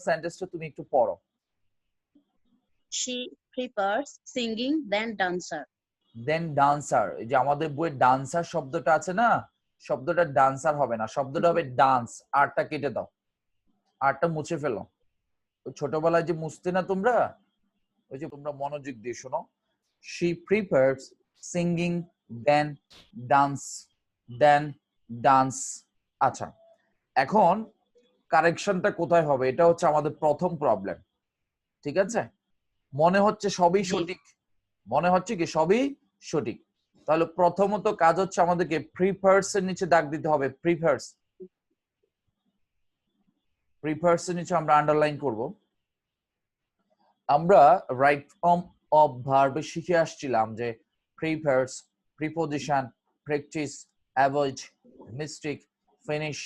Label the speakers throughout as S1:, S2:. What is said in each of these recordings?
S1: সেন্টেন্সটা তুমি একটু পড়ো।
S2: She prefers singing than dancer.
S1: Then dancer, এই যে আমাদের বইয়ে ডান্সার শব্দটা আছে না, শব্দটা ডান্সার হবে না, শব্দটা হবে ডান্স। আরটা কেটে দাও, আরটা মুছে ফেলো। ছোটবেলায় যে মুছতে না তোমরা, ওই যে তোমরা মনোযোগ দিয়ে শোনো। She prefers singing than dance. আচ্ছা, এখন কারেকশনটা কোথায় হবে, এটা হচ্ছে আমাদের প্রথম প্রবলেম। ঠিক আছে, মনে হচ্ছে সবই সঠিক, মনে হচ্ছে কি সবই সঠিক। তাহলে প্রথমত কাজ হচ্ছে আমাদেরকে প্রিফার্স এর নিচে দাগ দিতে হবে। প্রিফার্স এর নিচে আমরা আন্ডারলাইন করব। আমরা রাইট ফর্ম অফ ভার্বে শিখে আসছিলাম যে prefers, preposition, practice, avoid, mistake, finish,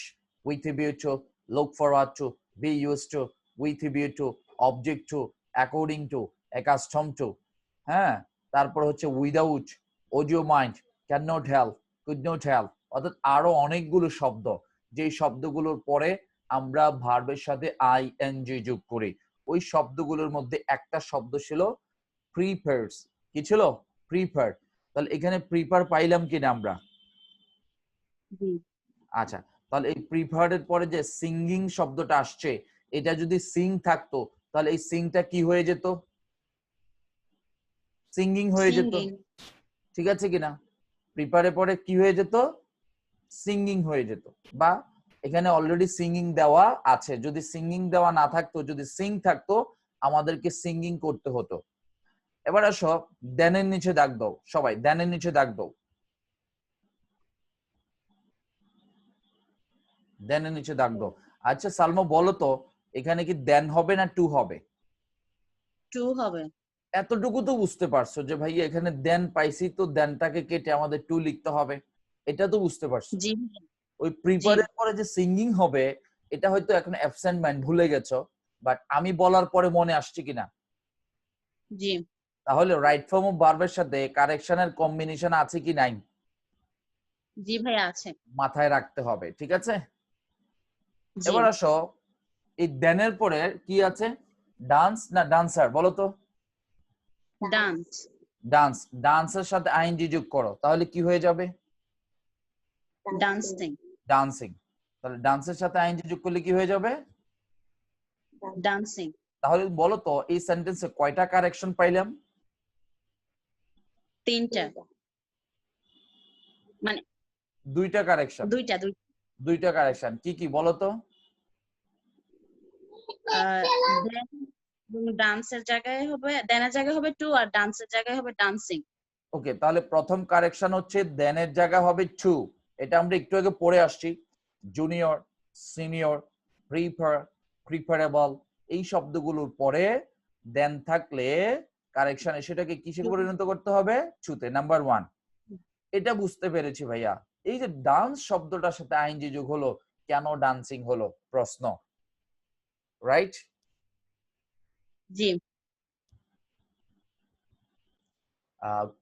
S1: with a view to, look forward to, be used to, with a view to, object to, according to, accustom to. হ্যাঁ, তারপর হচ্ছে without, audio mind, can not help, could not help, অর্থাৎ আরো অনেকগুলো শব্দ, যেই শব্দগুলোর পরে আমরা ভার্বের সাথে আইএনজি যোগ করি। ওই শব্দগুলোর মধ্যে একটা শব্দ ছিল প্রিফার্স। কি ছিল? প্রিফার। তাহলে এখানে প্রিফার পাইলাম কিনা আমরা? আচ্ছা, তাহলে এই প্রিফার্ড এর পরে যে সিঙ্গিং শব্দটা আসছে, এটা যদি সিং থাকতো তাহলে এই সিংটা কি হয়ে যেত? সিঙ্গিং হয়ে যেত। ঠিক আছে কিনা? প্রিপারের পরে কি হয়ে যেত? সিঙ্গিং হয়ে যেত। বা এখানে অলরেডি সিঙ্গিং দেওয়া আছে, যদি সিঙ্গিং দেওয়া না থাকতো, যদি সিং থাকতো, আমাদেরকে সিঙ্গিং করতে হতো। এবার আসো দেনের নিচে দাগ দাও, সবাই দেনের নিচে দাগ দাও, দেনের নিচে দাগ দাও। আচ্ছা সালমা বলো তো, এখানে কি দেন হবে না টু হবে?
S2: টু হবে।
S1: এতটুকু তো বুঝতে পারছো যে ভাই এখানে দেন পাইছি, তো দেনটাকে কেটে আমাদের টু লিখতে হবে, এটা তো বুঝতে পারছো।
S2: জি
S1: ওই প্রিপারের পরে যে সিঙ্গিং হবে, এটা হয়তো এখন অ্যাবসেন্ট মাইন্ড, ভুলে গেছো, বাট আমি বলার পরে মনে আসছে কিনা?
S2: জি।
S1: তাহলে রাইট ফর্ম অফ ভার্বের সাথে কারেকশনের কম্বিনেশন আছে কি নাই?
S2: জি ভাই আছে,
S1: মাথায় রাখতে হবে। ঠিক আছে,
S2: জি।
S1: এবার আসো এই দেনের পরে কি আছে? ডান্স না ডান্সার বলো তো?
S2: ডান্স।
S1: ডান্স, ডান্সের সাথে আইএনজি যোগ করো, তাহলে কি হয়ে যাবে?
S2: ডান্সিং।
S1: ডান্সিং। তাহলে ডান্সের সাথে আইএনজি যোগ করলে কি হয়ে যাবে?
S2: ডান্সিং।
S1: তাহলে বলো তো এই সেন্টেন্সে কয়টা কারেকশন পাইলাম?
S2: তিনটা, মানে
S1: দুইটা কারেকশন।
S2: দুইটা।
S1: দুইটা কারেকশন কি কি বলো তো?
S2: ডান্সের জায়গায় হবে, দেনের জায়গায় হবে টু, আর ডান্সের জায়গায় হবে ডান্সিং।
S1: ওকে, তাহলে প্রথম কারেকশন হচ্ছে দেনের জায়গা হবে টু, এটা আমরা একটু আগে পড়ে আসছি। জুনিয়র, সিনিয়র, প্রিফার, প্রিফারেবল, এই শব্দগুলোর পরে দেন থাকলে কারেকশনে সেটাকে কিসে পরিণত করতে হবে? টুতে। নাম্বার ওয়ান, এটা বুঝতে পেরেছি ভাইয়া। এই যে ডান্স শব্দটার সাথে আইএনজি যোগ হলো, কেন ডান্সিং হলো প্রশ্ন, রাইট?
S2: জি।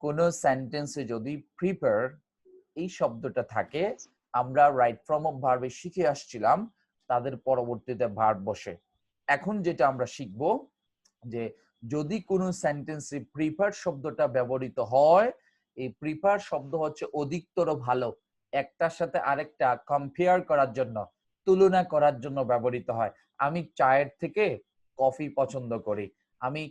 S1: কোন সেন্টেন্সে যদি প্রিপেয়ার এই শব্দটা থাকে, আমরা রাইট ফর্ম অফ ভার্বে শিখে আসছিলাম, তাদের পরবর্তীতে ভার্ব বসে। এখন যেটা আমরা শিখব যে যদি কোন সেন্টেন্সে প্রিফার শব্দটা ব্যবহৃত হয়, এই প্রিফার শব্দ হচ্ছে অধিকতর ভালো, একটার সাথে আরেকটা কম্পেয়ার করার জন্য, তুলনা করার জন্য ব্যবহৃত হয়। আমি চায়ের থেকে কফি পছন্দ করি, আমি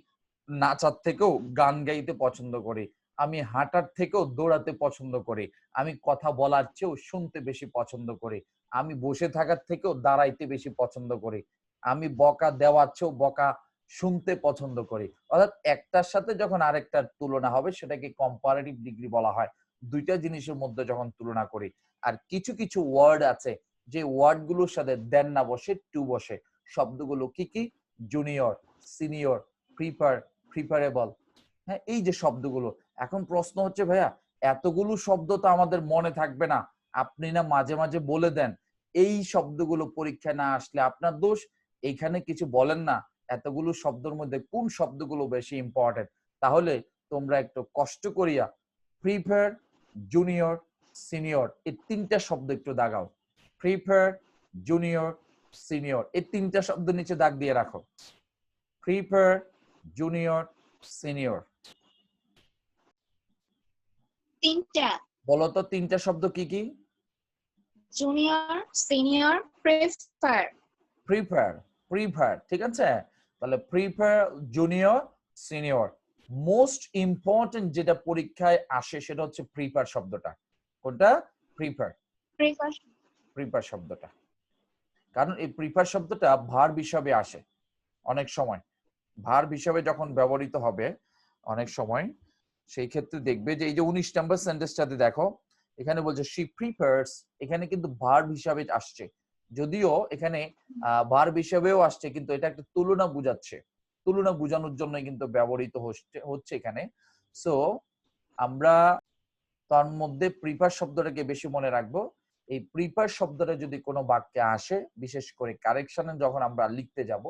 S1: নাচার থেকেও গান গাইতে পছন্দ করি, আমি হাঁটার থেকেও দৌড়াতে পছন্দ করি, আমি কথা বলার চেয়েও শুনতে বেশি পছন্দ করি, আমি বসে থাকার থেকেও দাঁড়াইতে বেশি পছন্দ করি, আমি বকা দেওয়ার চেয়েও বকা শুনতে পছন্দ করি। অর্থাৎ একটার সাথে যখন আরেকটার তুলনা হবে, সেটাকে কম্পারেটিভ ডিগ্রি বলা হয়। দুইটা জিনিসের মধ্যে যখন তুলনা করি। আর কিছু কিছু ওয়ার্ড আছে যে ওয়ার্ড গুলোর সাথে দেন না বসে, টু বসে। শব্দগুলো কি কি? Junior, senior, prefer, preferable. হ্যাঁ, এই যে শব্দগুলো। এখন প্রশ্ন হচ্ছে ভাইয়া, এতগুলো শব্দ তো আমাদের মনে থাকবে না, আপনি না মাঝে মাঝে বলে দেন, এই শব্দগুলো পরীক্ষা না আসলে আপনার দোষ। এইখানে কিছু বলেন না, এতগুলো শব্দের মধ্যে কোন শব্দগুলো বেশি ইম্পর্টেন্ট। তাহলে তোমরা একটু কষ্ট করিয়া প্রিফার, জুনিয়র, সিনিয়র এই তিনটা শব্দ একটু দাগাও। প্রিফার, জুনিয়র, সিনিয়র, এই তিনটা শব্দ নিচে দাগ দিয়ে রাখো। Prepare, junior, senior.
S2: তিনটা।
S1: বলো তো তিনটা শব্দ কি কি?
S2: Junior, senior, prefer.
S1: Prepare, prepare, ঠিক আছে। তাহলে prepare, junior, senior. Most important যেটা পরীক্ষায় আসে সেটা হচ্ছে প্রিপেয়ার শব্দটা। কোনটা? প্রিপেয়ার।
S2: প্রেফার।
S1: প্রিপেয়ার শব্দটা, কারণ এই প্রিপেয়ার শব্দটা ভার্ব হিসাবে আসে অনেক সময়। ভার্ব হিসাবে যখন ব্যবহৃত হবে অনেক সময়, সেই ক্ষেত্রে দেখবে যে এই যে 19 নম্বর সেন্টেন্সটাতে দেখো, এখানে বলছে শি প্রিপেয়ারস, এখানে কিন্তু ভার্ব হিসাবে আসছে। যদিও এখানে ভার্ব হিসাবেও আসছে, কিন্তু এটা একটা তুলনা বোঝাচ্ছে, তুলনা বোঝানোর জন্য কিন্তু ব্যবহৃত হচ্ছে এখানে। সো আমরা তার মধ্যে প্রিপেয়ার শব্দটাকে বেশি মনে রাখবো। এই প্রিপেয়ার শব্দটা যদি কোনো বাক্যে আসে, বিশেষ করে কারেকশনে যখন আমরা লিখতে যাব,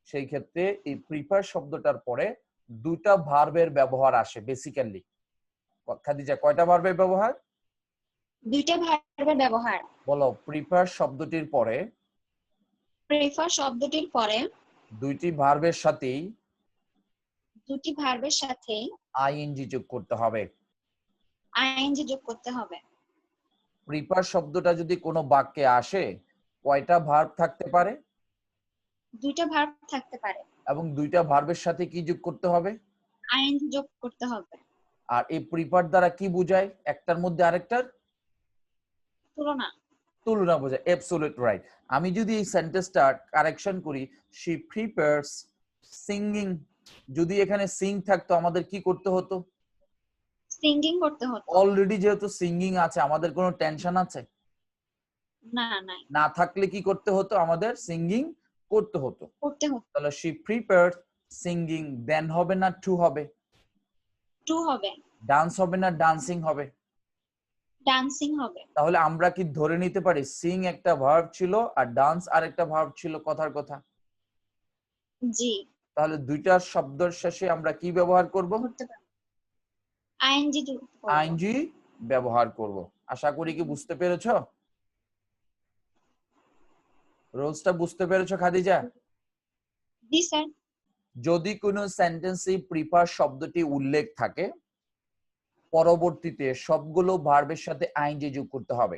S1: সেই ক্ষেত্রে এই প্রিপেয়ার শব্দটার পরে দুইটা ভার্বের ব্যবহার আসে বেসিক্যালি। খাদিজা, কয়টা ভার্বের ব্যবহার?
S2: দুইটা ভার্বের ব্যবহার।
S1: বলো। প্রিপেয়ার শব্দটির পরে,
S2: প্রেফার শব্দটির পরে
S1: দুইটি ভার্বের সাথেই
S2: দুটি ভার্বের সাথে
S1: আইএনজি যোগ করতে হবে।
S2: আইএনজি যোগ করতে হবে।
S1: প্রিপেয়ার শব্দটা যদি কোনো বাক্যে আসে, কয়টা ভার্ব থাকতে পারে?
S2: দুইটা ভার্ব থাকতে পারে।
S1: এবং দুইটা ভার্বের সাথে কি যোগ করতে হবে?
S2: আইএনজি যোগ করতে হবে।
S1: আর এই প্রিপেয়ার দ্বারা কি বোঝায়? একটার মধ্যে আরেকটার
S2: তুলনা।
S1: তুলনা বোঝায়। Absolute right. আমি যদি এই সেন্টেন্সটা কারেকশন করি, শি প্রিপেয়ারস সিঙ্গিং, যদি এখানে সিং থাকতো আমাদের কি করতে হতো?
S2: সিঙ্গিং করতে হতো।
S1: অলরেডি যেহেতু সিঙ্গিং আছে, আমাদের কোনো টেনশন আছে?
S2: না, নাই।
S1: না থাকলে কি করতে হতো? আমাদের সিঙ্গিং করতে হতো।
S2: করতে হতো।
S1: তাহলে শি প্রিপেয়ারড সিঙ্গিং, দেন হবে না টু হবে?
S2: টু হবে।
S1: ডান্স হবে না ডান্সিং হবে?
S2: ডান্সিং হবে।
S1: তাহলে আমরা কি ধরে নিতে পারি সিং একটা ভার্ব ছিল আর ডান্স আরেকটা ভার্ব ছিল? কথার কথা।
S2: জি।
S1: তাহলে দুইটা শব্দের শেষে আমরা কি ব্যবহার করব?
S2: করতে পারি। আইএনজি যোগ করব।
S1: আইএনজি ব্যবহার করব। আশা করি কি বুঝতে পেরেছো? রুলসটা বুঝতে পেরেছো খাদিজা?
S2: জি স্যার।
S1: যদি কোনো সেন্টেন্সে প্রিপেয়ার শব্দটি উল্লেখ থাকে, পরবর্তীতে সবগুলো ভার্বের সাথে আইএনজি যোগ করতে হবে।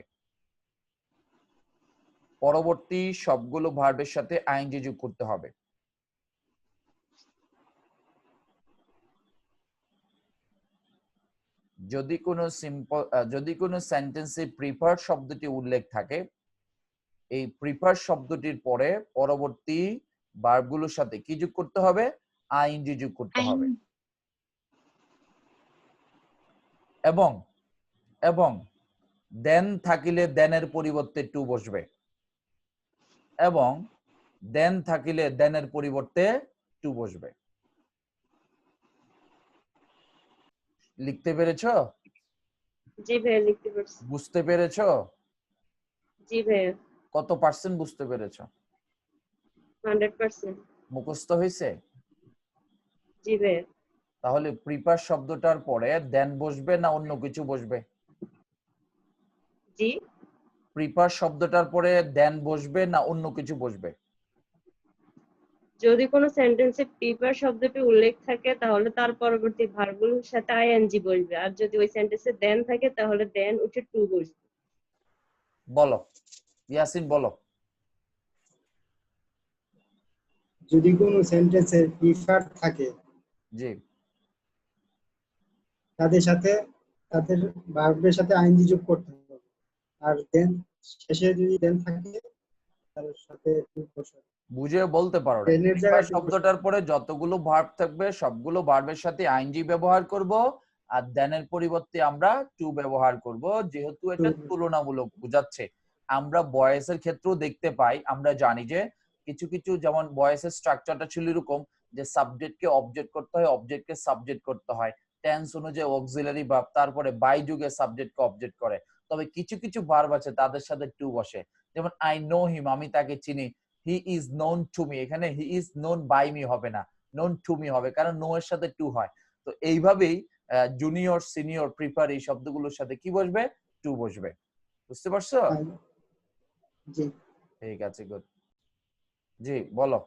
S1: পরবর্তী সবগুলো ভার্বের সাথে আইএনজি যোগ করতে হবে। যদি কোনো সেন্টেন্সে প্রিপেয়ার শব্দটি উল্লেখ থাকে, এই প্রিপেয়ার শব্দটির পরে পরবর্তী ভার্বগুলোর সাথে কি যোগ করতে হবে? আইএনজি যোগ করতে হবে। এবং এবং দেন থাকিলে দেনের পরিবর্তে টু বসবে। এবং দেন থাকিলে দেনের পরিবর্তে টু বসবে। লিখতে পেরেছো?
S3: জি ভাইয়া লিখতে পারছি।
S1: বুঝতে পেরেছো?
S3: জি ভাইয়া
S1: কত পার্সেন্ট বুঝতে পেরেছো?
S3: 100%।
S1: মুখস্থ হয়েছে?
S3: জি ভাইয়া।
S1: তাহলে প্রিপেয়ার শব্দটার পরে দেন বসবে না অন্য কিছু বসবে?
S3: জি,
S1: প্রিপেয়ার শব্দটার পরে দেন বসবে না অন্য কিছু বসবে?
S3: যদি কোনো সেন্টেন্সে প্রিপেয়ার শব্দটি উল্লেখ থাকে তাহলে তার পরবর্তী ভার্বগুলোর সাথে আইএনজি বসবে, আর যদি ওই সেন্টেন্সে দেন থাকে তাহলে দেন উঠে টু বসবে।
S1: বলো ইয়াসিন, বলো।
S4: যদি কোনো সেন্টেন্সে প্রিফার থাকে,
S1: জি,
S4: তাদের সাথে তাদের ভার্বের সাথে আইএনজি যোগ করতে হবে। আর দেন শেষে যদি দেন থাকে তার সাথে টু বসবে।
S1: বুঝে বলতে পারো না।
S4: দেনের
S1: প্রিপেয়ার
S4: জায়গায় টু বসবে।
S1: শব্দটার পরে যতগুলো ভার্ব থাকবে সবগুলো ভার্বের সাথে আইএনজি ব্যবহার করব, আর দেনের পরিবর্তে আমরা টু ব্যবহার করব, যেহেতু এটা তুলনামূলক বোঝাচ্ছে। আমরা ভয়েসের ক্ষেত্রেও দেখতে পাই, আমরা জানি যে কিছু কিছু, যেমন ভয়েসের স্ট্রাকচারটা ছিল এরকম যে সাবজেক্টকে অবজেক্ট করতে হয়, অবজেক্টকে সাবজেক্ট করতে হয়, টেন্স অনুযায়ী অক্সিলারি ভার্ব, তারপরে বাই যুগে সাবজেক্টকে অবজেক্ট করে। তবে কিছু কিছু ভার্ব আছে তাদের সাথে টু বসে। যেমন আই নো হিম, আমি তাকে চিনি। He is known to me, এখানে he is known by me হবে না, নোন টু মি হবে, কারণ নো এর সাথে টু হয়। তো এইভাবেই জুনিয়র, সিনিয়র, প্রিপেয়ার এই শব্দগুলোর সাথে কি বসবে? টু বসবে। বুঝতে পারছো?
S4: জি।
S1: ঠিক আছে, গুড। জি বলো।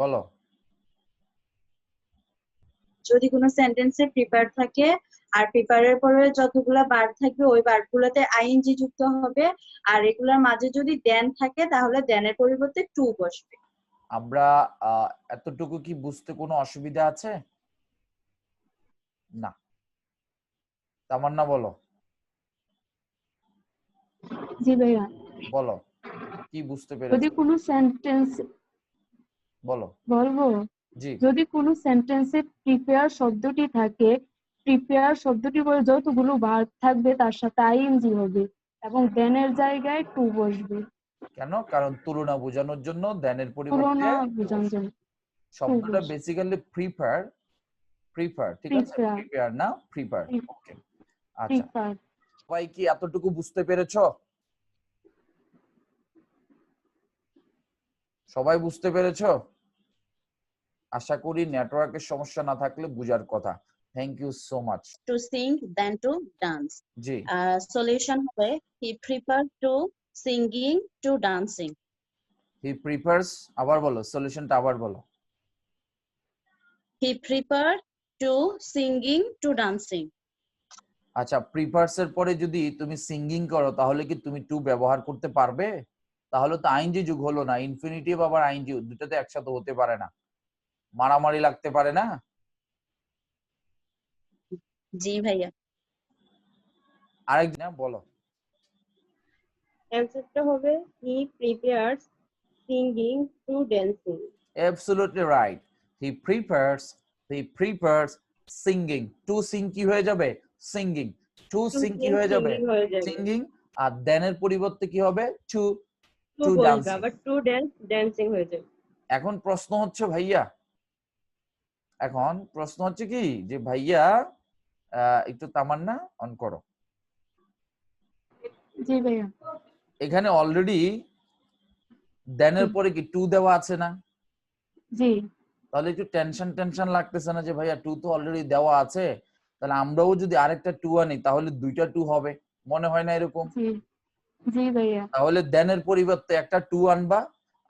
S1: বলো।
S2: যদি কোনো সেন্টেন্সে প্রিপেয়ার থাকে আর প্রিপেয়ারের পরে যতগুলা ভার্ব থাকবে ওই ভার্বগুলোতে আইএনজি যুক্ত হবে, আর এগুলোর মাঝে যদি দেন থাকে তাহলে দেনের পরিবর্তে টু বসবে।
S1: আমরা এতটুকু কি বুঝতে কোনো অসুবিধা আছে? না। তামান্না বলো।
S5: জি ভাইয়া,
S1: বলো কি বুঝতে
S5: যদি
S1: পেরেছো?
S5: কোনো সেন্টেন্স
S1: বলো।
S5: বলবো,
S1: জি
S5: যদি কোনো সেন্টেন্সে প্রিপেয়ার শব্দটি থাকে, প্রিপেয়ার শব্দটি পরে যতগুলো ভার্ব থাকবে তার সাথে আইএনজি হবে এবং দেনের জায়গায় টু বসবে।
S1: কেন? কারণ তুলনা বোঝানোর জন্য দেনের পরিবর্তে
S5: তুলনা বোঝানোর জন্য
S1: শব্দটা
S5: বসবে।
S1: বেসিক্যালি প্রিফার, ঠিক আছে,
S5: প্রিপেয়ার
S1: প্রিপেয়ার না প্রিফার। ওকে আচ্ছা,
S5: প্রিপেয়ার।
S1: সবাই কি এতটুকু বুঝতে পেরেছো? সবাই বুঝতে পেরেছো? আশা করি নেটওয়ার্কের সমস্যা না থাকলে বুঝার কথা। Thank you so much.
S2: To sing than to dance.
S1: জি
S2: সলিউশন হবে he prefer to singing to dancing.
S1: He prefers, আবার বলো সলিউশনটা আবার বলো।
S2: He prefer to singing to dancing.
S1: আচ্ছা, প্রিফারস এর পরে যদি তুমি সিঙ্গিং করো তাহলে কি তুমি টু ব্যবহার করতে পারবে? তাহলে তো আইনজি যুগ হলো না, ইনফিনিটিভ আবার আইনজি দুটোতে একসাথে হতে পারে না, মারামারি লাগতে পারে না।
S2: জি ভাইয়া।
S1: আরেকদিন বলো।
S3: অ্যান্সারটা হবে he prepares singing to dancing.
S1: Absolutely right. He prefers singing. To sing কি হয়ে যাবে? সিঙ্গিং। টু
S3: টু
S1: সিং কি
S3: সিং
S1: হয়ে যাবে?
S3: সিঙ্গিং হয়ে যাবে,
S1: সিঙ্গিং। আর দেনের পরিবর্তে কি হবে? টু
S3: টু
S1: টু
S3: বসবে,
S1: ডান্সিং।
S3: আবার টু ড্যান্স ড্যান্সিং হয়ে যাবে।
S1: এখন প্রশ্ন হচ্ছে ভাইয়া, এখন প্রশ্ন হচ্ছে কি যে ভাইয়া একটু তামান্না অন করো।
S5: জি ভাইয়া।
S1: এখানে অলরেডি দেনের পরে কি টু দেওয়া আছে না?
S5: জি
S1: তাহলে একটু টেনশন লাগতেছে না যে ভাইয়া টু তো অলরেডি দেওয়া আছে, তাহলে আমরাও যদি আরেকটা টু আনি তাহলে দুইটা টু হবে, মনে হয় না এরকম?
S5: জি জি ভাইয়া।
S1: তাহলে দেনের পরিবর্তে একটা টু আনবা,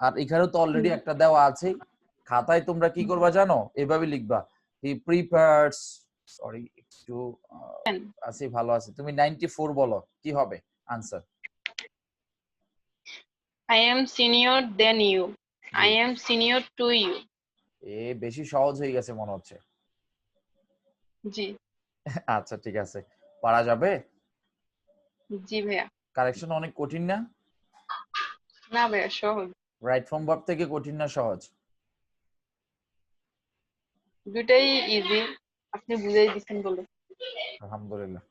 S1: আর এখানে তো অলরেডি একটা দেওয়া আছে। খাতায় তোমরা কি করবা জানো? এভাবে লিখবা হি প্রিফারস, সরি একটু আছে, ভালো আছে। তুমি 94 বলো, কি হবে answer?
S6: I am senior than you. I am senior to you.
S1: বেশি সহজ হয়ে গেছে মনে হচ্ছে।
S6: জি
S1: আচ্ছা ঠিক আছে, পারা যাবে।
S6: জি ভাইয়া।
S1: কারেকশন অনেক কঠিন না?
S6: না ভাইয়া, সহজ।
S1: রাইট ফর্ম ভার্ব থেকে কঠিন না সহজ?
S6: দুটাই ইজি, আপনি বুঝাই দিচ্ছেন বলে।
S1: আলহামদুলিল্লাহ।